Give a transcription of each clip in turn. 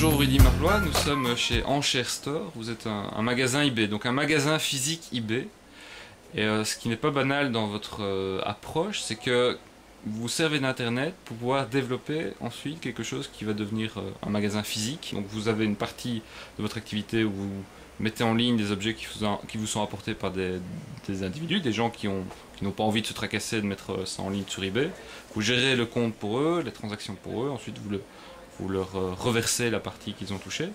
Bonjour Rudy Marlois, nous sommes chez Enchères Store. Vous êtes un magasin eBay, donc un magasin physique eBay. Et ce qui n'est pas banal dans votre approche, c'est que vous vous servez d'internet pour pouvoir développer ensuite quelque chose qui va devenir un magasin physique. Donc vous avez une partie de votre activité où vous mettez en ligne des objets qui vous sont apportés par des individus, des gens qui n'ont pas envie de se tracasser de mettre ça en ligne sur eBay. Vous gérez le compte pour eux, les transactions pour eux, ensuite vous leur reversez la partie qu'ils ont touchée.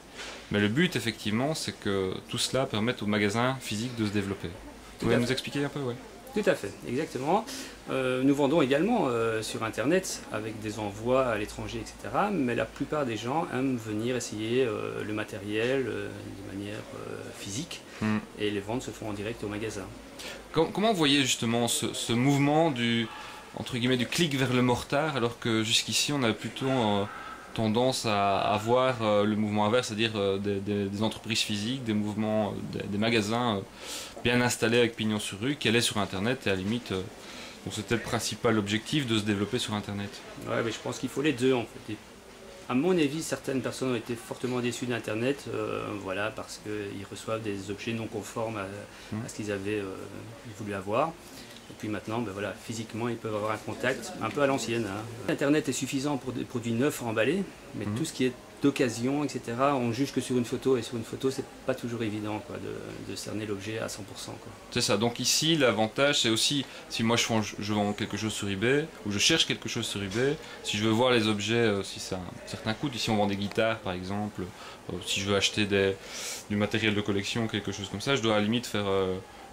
Mais le but effectivement, c'est que tout cela permette au magasin physique de se développer. Vous pouvez nous expliquer un peu, ouais. Tout à fait, exactement. Nous vendons également sur Internet avec des envois à l'étranger, etc. Mais la plupart des gens aiment venir essayer le matériel de manière physique et les ventes se font en direct au magasin. Comment vous voyez justement ce mouvement entre guillemets, du clic vers le mortar, alors que jusqu'ici on a plutôt tendance à avoir le mouvement inverse, c'est-à-dire des entreprises physiques, des mouvements, des magasins bien installés avec pignon sur rue, qui allaient sur Internet et à la limite, donc c'était le principal objectif de se développer sur Internet. Ouais, mais je pense qu'il faut les deux en fait. Et à mon avis, certaines personnes ont été fortement déçues d'Internet, voilà, parce qu'ils reçoivent des objets non conformes à ce qu'ils avaient voulu avoir. Et puis maintenant, ben voilà, physiquement, ils peuvent avoir un contact un peu à l'ancienne. Hein. Internet est suffisant pour des produits neufs emballés, mais tout ce qui est d'occasion, etc., on juge que sur une photo, et sur une photo, c'est pas toujours évident quoi, de cerner l'objet à 100%. C'est ça, donc ici, l'avantage, c'est aussi, si moi je vends quelque chose sur eBay, ou je cherche quelque chose sur eBay, si je veux voir les objets, si ça a un certain coût, ici on vend des guitares par exemple, si je veux acheter du matériel de collection, quelque chose comme ça, je dois à la limite faire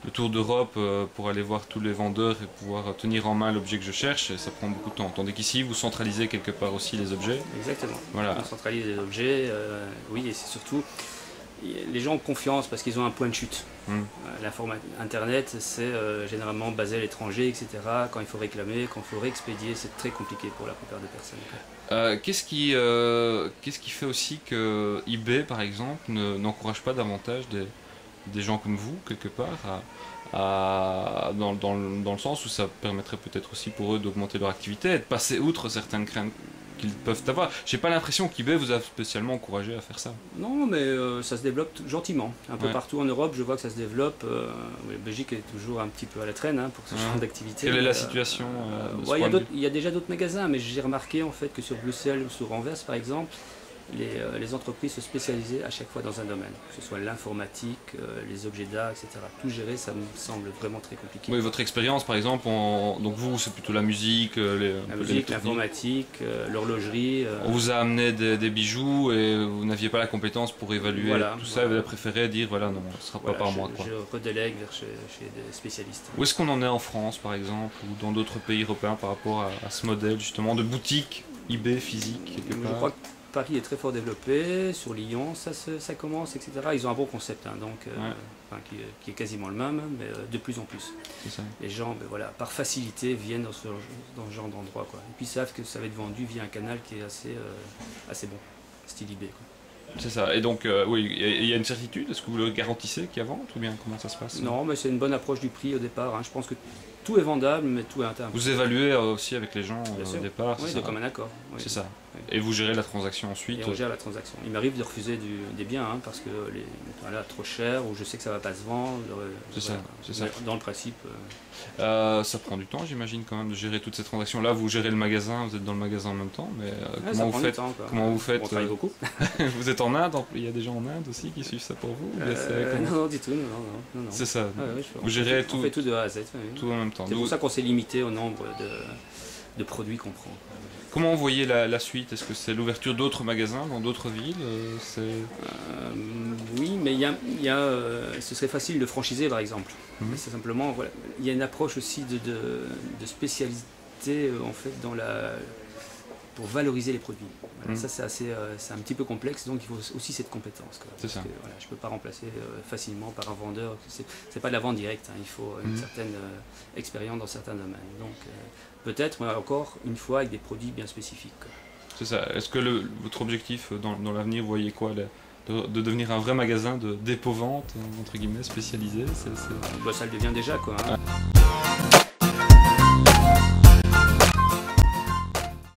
le tour d'Europe pour aller voir tous les vendeurs et pouvoir tenir en main l'objet que je cherche, et ça prend beaucoup de temps. Tandis qu'ici, vous centralisez quelque part aussi les objets. Exactement. Voilà. On centralise les objets, oui, et c'est surtout, les gens ont confiance parce qu'ils ont un point de chute. Internet, c'est généralement basé à l'étranger, etc. Quand il faut réclamer, quand il faut réexpédier, c'est très compliqué pour la plupart des personnes. Qu'est-ce qui fait aussi que eBay, par exemple, n'encourage pas davantage des gens comme vous, quelque part, dans le sens où ça permettrait peut-être aussi pour eux d'augmenter leur activité et de passer outre certaines craintes qu'ils peuvent avoir. J'ai pas l'impression qu'eBay vous a spécialement encouragé à faire ça. Non, mais ça se développe gentiment. Un peu partout en Europe, je vois que ça se développe. La Belgique est toujours un petit peu à la traîne pour ce genre d'activité. Quelle est la situation il y a déjà d'autres magasins, mais j'ai remarqué en fait que sur Bruxelles ou sur Anvers, par exemple, les entreprises se spécialisaient à chaque fois dans un domaine, que ce soit l'informatique, les objets d'art, etc. Tout gérer, ça me semble vraiment très compliqué. Oui, votre expérience, par exemple, donc vous, c'est plutôt la musique, l'informatique, l'horlogerie. On vous a amené des bijoux et vous n'aviez pas la compétence pour évaluer tout ça, et vous avez préféré dire voilà, non, ce ne sera pas par moi. Je redélègue chez des spécialistes. Où est-ce qu'on en est en France, par exemple, ou dans d'autres pays européens par rapport à ce modèle, justement, de boutique eBay physique, quelque part? Je crois que Paris est très fort développé, sur Lyon ça commence, etc. Ils ont un bon concept, donc, qui est quasiment le même, mais de plus en plus. Les gens, voilà, par facilité, viennent dans ce genre d'endroit. Et puis ils savent que ça va être vendu via un canal qui est assez bon, style eBay. C'est ça, et donc, oui, il y a une certitude, est-ce que vous le garantissez qu'il y a vente, ou bien comment ça se passe? Non, mais c'est une bonne approche du prix au départ. Je pense que tout est vendable, mais tout est interne. Vous évaluez aussi avec les gens au départ? Oui, c'est comme un accord. Oui. C'est ça. Et vous gérez la transaction ensuite? Et on gère la transaction. Il m'arrive de refuser des biens parce que trop cher, ou je sais que ça ne va pas se vendre. C'est ça. Dans le principe. Ça prend du temps, j'imagine, quand même, de gérer toutes ces transactions. Là, vous gérez le magasin, vous êtes dans le magasin en même temps, mais comment vous faites? On travaille beaucoup. Vous êtes en Inde? Il y a des gens en Inde aussi qui suivent ça pour vous? Non, du tout, non. C'est ça. Vous gérez tout? On fait tout de A à Z. Tout en même temps. C'est pour ça qu'on s'est limité au nombre de produits qu'on prend. Comment vous voyez la suite? Est-ce que c'est l'ouverture d'autres magasins dans d'autres villes? Oui, mais ce serait facile de franchiser par exemple. C'est simplement, voilà, il y a une approche aussi de spécialité en fait pour valoriser les produits. Voilà, ça c'est un petit peu complexe, donc il faut aussi cette compétence. C'est ça. Voilà, je ne peux pas remplacer facilement par un vendeur. C'est pas de la vente directe, il faut une certaine expérience dans certains domaines. Donc peut-être encore une fois avec des produits bien spécifiques. C'est ça. Est-ce que votre objectif dans l'avenir, vous voyez quoi de devenir un vrai magasin de dépôt-vente, entre guillemets, spécialisé? Ça le devient déjà, quoi.